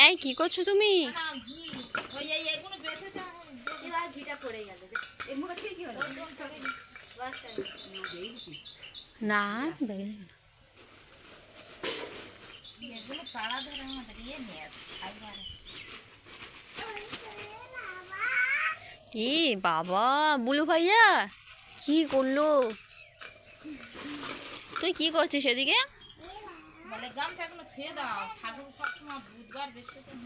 এই কি করছো তুমি? না এ বাবা বুলু ভাইয়া কি করলো? তুই কি করছিস সেদিকে? বলে গামছাগুলো ছুঁয়ে দাও, ঠাকুর সবসময় বুধবার বৃহস্পতিবার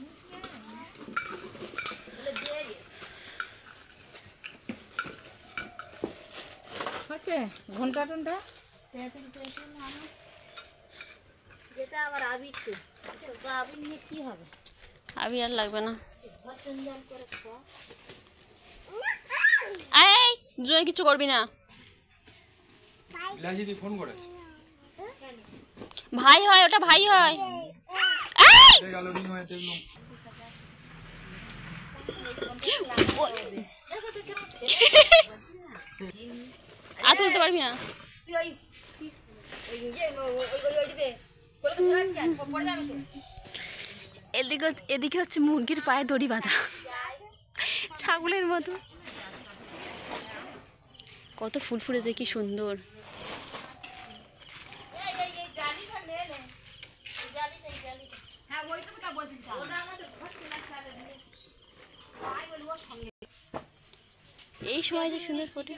হচ্ছে ঘন্টা টন্টা যেটা আবার আবির আবির নিয়ে কি হবে? আবির আর লাগবে না। এই দুজন কিছু করবি না। ফোন করে ভাই হয়, ওটা ভাই হয়। আর তুলতে পারবি না। এদিকে হচ্ছে মুরগির পায়ে দড়ি বাঁধা, ছাগলের মতো। কত ফুল ফুটেছে, কি সুন্দর। এই সময় যে সুন্দর ফোটে।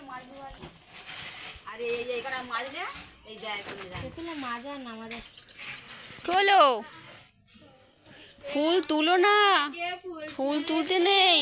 তোলো, ফুল তুলো না, ফুল তুলতে নেই।